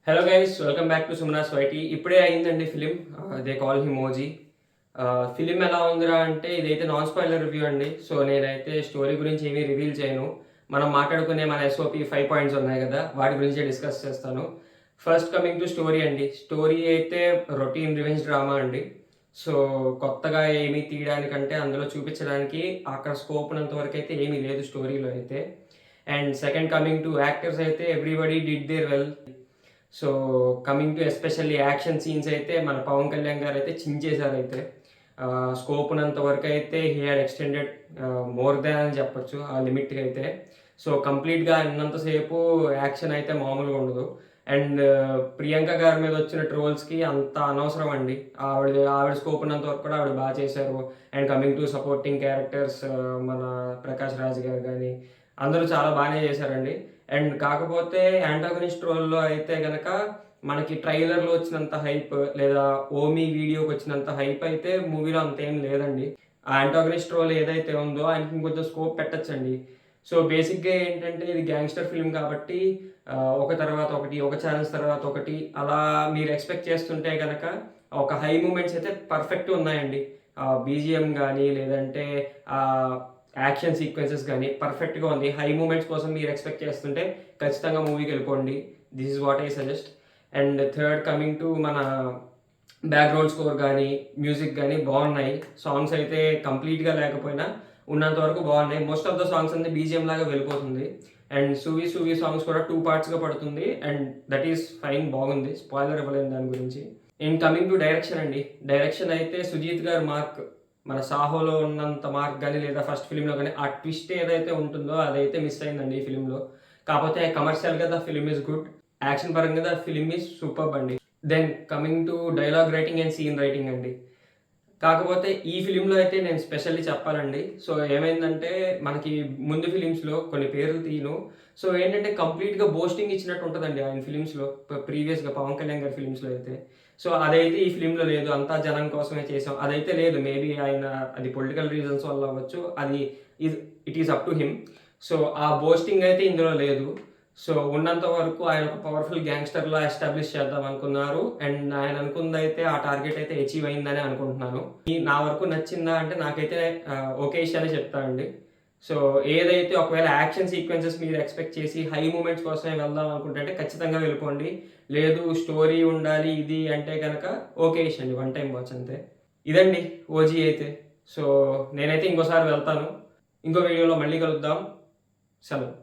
Hello guys, welcome back to సుమనాస్ YT. ఇప్పుడే అయిందండి ఫిలిం. దే కాల్ హిమ్ మోజీ. ఫిలిం ఎలా ఉందిరా అంటే ఇదైతే నాన్ స్పాయిలర్ రివ్యూ అండి. సో నేనైతే స్టోరీ గురించి ఏమీ రివీల్ చేయను. మనం మాట్లాడుకునే మన ఎస్ఓపి 5 పాయింట్స్ ఉన్నాయి కదా, వాటి గురించే డిస్కస్ చేస్తాను. ఫస్ట్ కమింగ్ టు స్టోరీ అండి. స్టోరీ అయితే రొటీన్ రివెంజ్ డ్రామా అండి. సో కొత్తగా ఏమీ తీయడానికంటే అందులో చూపించడానికి అక్కడ స్కోప్ ఉన్నంత వరకు అయితే ఏమీ లేదు స్టోరీలో అయితే. And second coming to actors అయితే everybody did their well. So coming to especially action scenes అయితే మన పవన్ కళ్యాణ్ గారు అయితే చించేశారు అయితే. స్కోప్ ఉన్నంత వరకు అయితే he had extended more than అని చెప్పొచ్చు ఆ లిమిట్కి అయితే. సో కంప్లీట్గా ఉన్నంతసేపు యాక్షన్ అయితే మామూలుగా ఉండదు. అండ్ ప్రియాంక గారి మీద వచ్చిన ట్రోల్స్కి అంత అనవసరం అండి. ఆవిడ స్కోప్ ఉన్నంత వరకు కూడా ఆవిడ బాగా చేశారు. And coming to supporting characters, మన ప్రకాష్ రాజ్ గారు కానీ అందరూ చాలా బాగానే చేశారండి. అండ్ కాకపోతే యాంటాగనిస్ట్ రోల్లో అయితే కనుక మనకి ట్రైలర్లో వచ్చినంత హైప్ లేదా ఓమీ వీడియోకి వచ్చినంత హైప్ అయితే మూవీలో అంతేం లేదండి. ఆ యాంటాగనిస్ట్ రోల్ ఏదైతే ఉందో ఆయనకి ఇంకొంచెం స్కోప్ పెట్టచ్చండి. సో బేసిక్గా ఏంటంటే ఇది గ్యాంగ్స్టర్ ఫిల్మ్ కాబట్టి ఒక తర్వాత ఒకటి, ఒక ఛానల్స్ తర్వాత ఒకటి అలా మీరు ఎక్స్పెక్ట్ చేస్తుంటే కనుక ఒక హై మూమెంట్స్ అయితే పర్ఫెక్ట్ ఉన్నాయండి. బీజిఎం కానీ లేదంటే యాక్షన్ సీక్వెన్సెస్ కానీ పర్ఫెక్ట్గా ఉంది. హై మూమెంట్స్ కోసం మీరు ఎక్స్పెక్ట్ చేస్తుంటే ఖచ్చితంగా మూవీకి వెళ్ళిపోండి. This is what I suggest. And third coming to మన బ్యాక్గ్రౌండ్ స్కోర్ కానీ మ్యూజిక్ కానీ బాగున్నాయి. సాంగ్స్ అయితే కంప్లీట్గా లేకపోయినా ఉన్నంత వరకు బాగున్నాయి. మోస్ట్ ఆఫ్ ద సాంగ్స్ అంతా బీజిఎం లాగా వెళ్ళిపోతుంది. అండ్ సూవి సూవి సాంగ్స్ కూడా 2 పార్ట్స్గా పడుతుంది. అండ్ దట్ ఈస్ ఫైన్, బాగుంది. స్పాయిలర్ ఇవ్వలేదు దాని గురించి. అండ్ కమింగ్ టు డైరెక్షన్ అండి. డైరెక్షన్ అయితే సుజీత్ గారు మార్క్ మన సాహోలో ఉన్నంత మార్క్ కానీ లేదా ఫస్ట్ ఫిలింలో కానీ ఆ ట్విస్ట్ ఏదైతే ఉంటుందో అదైతే మిస్ అయిందండి ఈ ఫిలింలో. కాకపోతే కమర్షియల్గా the film is good, action పరంగా ద ఫిలిం ఈజ్ సూపర్బ్ అండి. Then coming to dialogue writing and scene writing అండి. కాకపోతే ఈ ఫిలింలో అయితే నేను స్పెషల్లీ చెప్పాలండి. సో ఏమైందంటే మనకి ముందు ఫిలిమ్స్లో కొన్ని పేర్లు తీయను. సో ఏంటంటే కంప్లీట్గా బోస్టింగ్ ఇచ్చినట్టు ఉంటుందండి ఆయన ఫిలిమ్స్లో, ప్రీవియస్గా పవన్ కళ్యాణ్ గారి ఫిలిమ్స్లో అయితే. సో అదైతే ఈ ఫిలింలో లేదు. అంతా జనం కోసమే చేసాం అదైతే లేదు. మేబీ ఆయన అది పొలిటికల్ రీజన్స్ వల్ల అవ్వచ్చు, అది it is up to him. So ఆ బోస్టింగ్ అయితే ఇందులో లేదు. సో ఉన్నంత వరకు ఆయన ఒక పవర్ఫుల్ గ్యాంగ్స్టర్లా ఎస్టాబ్లిష్ చేద్దాం అనుకున్నారు. అండ్ ఆయన అనుకుందైతే ఆ టార్గెట్ అయితే అచీవ్ అయిందని అనుకుంటున్నాను. నా వరకు నచ్చిందా అంటే నాకైతే ఓకే ఇష్టానే చెప్తానండి. సో ఏదైతే ఒకవేళ యాక్షన్ సీక్వెన్సెస్ మీరు ఎక్స్పెక్ట్ చేసి హై మూమెంట్స్ కోసమే వెళ్దాం అనుకుంటే ఖచ్చితంగా వెళ్ళిపోండి. లేదు స్టోరీ ఉండాలి ఇది అంటే కనుక ఓకే ఇష్టండి, 1 టైం వాచ్ అంతే. ఇదండి ఓజీ అయితే. సో నేనైతే ఇంకోసారి వెళ్తాను. ఇంకో వీడియోలో మళ్ళీ కలుద్దాం. సెలవు.